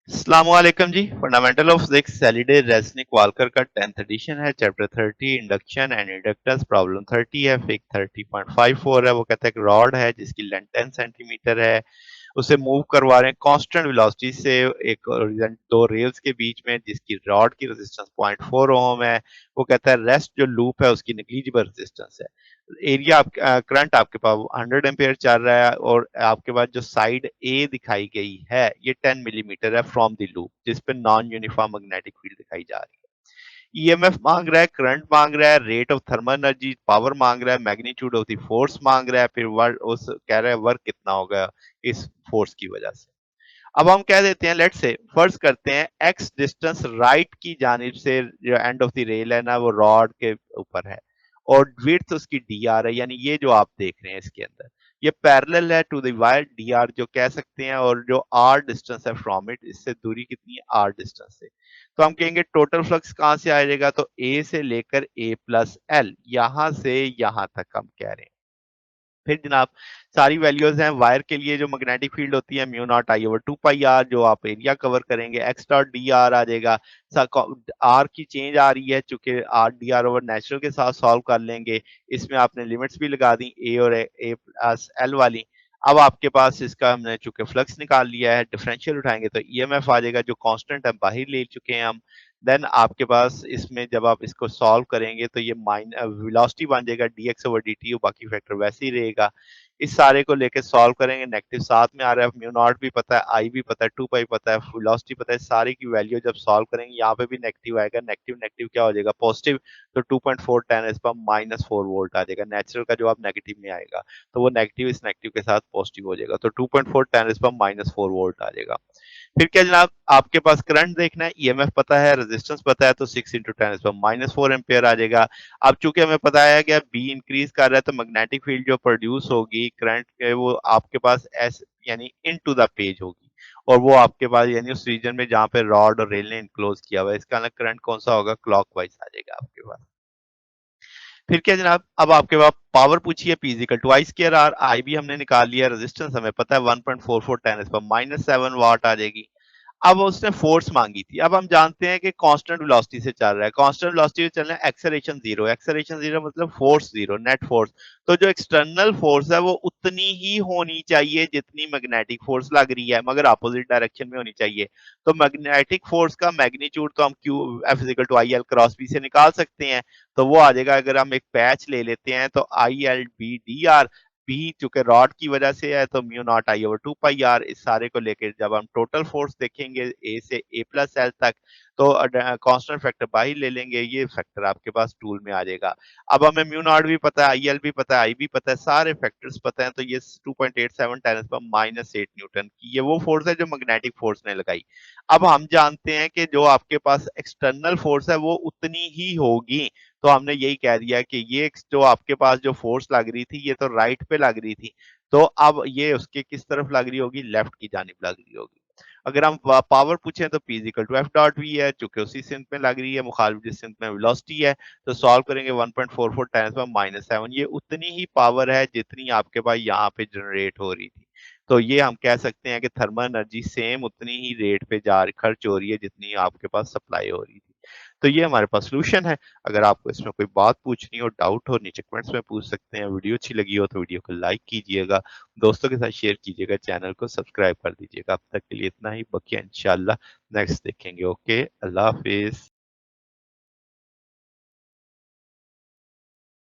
अस्सलामुअलैकुम जी। Fundamental of physics Halliday Resnick Walker का 10th एडिशन है। Chapter 30 induction and inductance problem 30 है। फिग 30.54 है। वो कहता है कि रॉड है जिसकी लेंथ 10 सेंटीमीटर है, उसे मूव करवा रहे हैं कांस्टेंट वेलोसिटी से एक दो रेल्स के बीच में, जिसकी रॉड की रेजिस्टेंस 0.4 ओम है। वो कहता है रेस्ट जो लूप है उसकी नेग्लिजिबल रेजिस्टेंस है। एरिया करंट आपके पास 100 एम्पेयर चल रहा है और आपके पास जो साइड ए दिखाई गई है ये 10 मिलीमीटर है फ्रॉम द लूप, जिस पे नॉन यूनिफॉर्म मैग्नेटिक फील्ड दिखाई जा रही है। ईएमएफ मांग रहा है, करंट मांग रहा है, rate of thermal energy power मांग रहा है, मैग्नीट्यूड ऑफ द फोर्स मांग रहा है, फिर वर्क उस कह रहा है वर्क कितना होगा इस फोर्स की वजह से। अब हम कह देते हैं, लेट्स से फर्ज करते हैं एक्स डिस्टेंस राइट की जानिब से जो एंड ऑफ द रेल है ना वो रॉड के ऊपर है और विड्थ उसकी डी आर है, यानी ये जो आप देख रहे हैं इसके अंदर ये पैरेलल है to the wire D R जो कह सकते हैं, और जो आर डिस्टेंस है फ्रॉम इट, इससे दूरी कितनी है आर डिस्टेंस से। तो हम कहेंगे टोटल फ्लक्स कहां से आ जाएगा, तो ए से लेकर ए प्लस एल यहां से यहां तक हम कह रहे हैं। फिर जनाब सारी वैल्यूज हैं वायर के लिए, जो मैग्नेटिक फील्ड होती है mu naught I over 2 pi R, जो आप एरिया कवर करेंगे एक्स डॉट डी आर आ जाएगा। आर की चेंज आ रही है, चूंकि R D R over natural के साथ सॉल्व कर लेंगे। इसमें आपने लिमिट्स भी लगा दी ए और ए प्लस एल वाली। अब आपके पास इसका हमने चूंकि फ्लक्स निकाल लिया है, डिफरेंशियल उठाएंगे तो ईएमएफ आ जाएगा जो कांस्टेंट है बाहर ले चुके हैं हम। देन आपके पास इसमें जब आप इसको सॉल्व करेंगे तो ये माइन वेलोसिटी बन जाएगा dx ओवर dt, और बाकी फैक्टर वैसे ही रहेगा। इस सारे को लेके सॉल्व करेंगे, नेगेटिव साथ में आ रहा है, म्यू नॉट भी पता है, आई भी पता है, 2 पाई पता है, वेलोसिटी पता है, सारी की वैल्यू जब सॉल्व करेंगे यहाँ पे भी नेगेटिव आएगा। नेगेटिव नेगेटिव क्या हो जाएगा पॉजिटिव, तो 2.4 10 इस पर -4 वोल्ट आ जाएगा। नेचुरल का जवाब नेगेटिव में आएगा तो वो नेगेटिव इस नेगेटिव के साथ पॉजिटिव हो जाएगा, तो 2.4 10 इस पर -4 वोल्ट आ जाएगा। फिर क्या जनाब, आपके पास करंट देखना है, ईएमएफ पता है, रेजिस्टेंस पता है, तो 6 इंटू 10 इस पर -4 एम्पेयर आ जाएगा। अब चूंकि हमें पता है कि बी इंक्रीज कर रहा है तो मैग्नेटिक फील्ड जो प्रोड्यूस होगी करंट के, वो आपके पास एस यानी इन टू द पेज होगी, और वो आपके पास यानी उस रीजन में जहां पे रॉड और रेल ने इनक्लोज किया हुआ है, इसका ना करंट कौन सा होगा, क्लॉकवाइज आ जाएगा आपके पास। फिर क्या जनाब, अब आपके पास पावर पूछी है P equal to I square R, I भी हमने निकाल लिया, रेजिस्टेंस हमें पता है 1.44 10 इस पर -7 वाट आ जाएगी। अब उसने फोर्स मांगी थी। अब हम जानते हैं कि कांस्टेंट वेलोसिटी से चल रहा है, कांस्टेंट वेलोसिटी से चल रहा है, एक्सेलरेशन जीरो, एक्सेलरेशन जीरो मतलब फोर्स जीरो, नेट फोर्स। तो जो एक्सटर्नल फोर्स है वो उतनी ही होनी चाहिए जितनी मैग्नेटिक फोर्स लग रही है, मगर अपोजिट डायरेक्शन में होनी चाहिए। तो मैग्नेटिक फोर्स का मैग्नीट्यूड तो हम Q F equal to I L cross B से निकाल सकते हैं। तो वो आ जाएगा, अगर हम एक पैच ले लेते हैं तो I L B D R, B चूंकि रॉड की वजह से है तो mu naught I over 2 pi R. इस सारे को लेकर जब हम टोटल फोर्स देखेंगे ए से ए प्लस एल तक, तो कांस्टेंट फैक्टर बाहर ले लेंगे, ये फैक्टर आपके पास टूल में आ जाएगा। अब हमें म्यू नॉट भी पता है, आई एल भी पता है, आई भी पता है, सारे फैक्टर्स पता है, तो ये 2.87 टेन पर -8 न्यूटन की ये वो फोर्स है जो मैग्नेटिक फोर्स ने लगाई। अब हम जानते हैं कि जो आपके पास एक्सटर्नल फोर्स है वो उतनी ही होगी, तो हमने यही कह दिया कि ये जो आपके पास जो फोर्स लग रही थी ये तो राइट पे लग रही थी, तो अब ये उसके किस तरफ लग रही होगी, लेफ्ट की जानिब लग रही होगी। अगर हम पावर पूछें तो P equal to F dot V है, चूंकि उसी सिंथ में लग रही है, मुखालिफ जिस सिंथ में वेलोसिटी है, तो सॉल्व करेंगे 1.44 टाइम्स पर -7, ये उतनी ही पावर है जितनी आपके पास यहाँ पे जनरेट हो रही थी। तो ये हम कह सकते हैं कि थर्मल एनर्जी सेम उतनी ही रेट पे जा खर्च हो रही है जितनी आपके पास सप्लाई हो रही थी। तो ये हमारे पास सोल्यूशन है। अगर आपको इसमें कोई बात पूछनी हो, डाउट हो, नीचे कमेंट्स में पूछ सकते हैं। वीडियो अच्छी लगी हो तो वीडियो को लाइक कीजिएगा, दोस्तों के साथ शेयर कीजिएगा, चैनल को सब्सक्राइब कर दीजिएगा। अब तक के लिए इतना ही, बाकी इंशाल्लाह नेक्स्ट देखेंगे। ओके, अल्लाह हाफिज।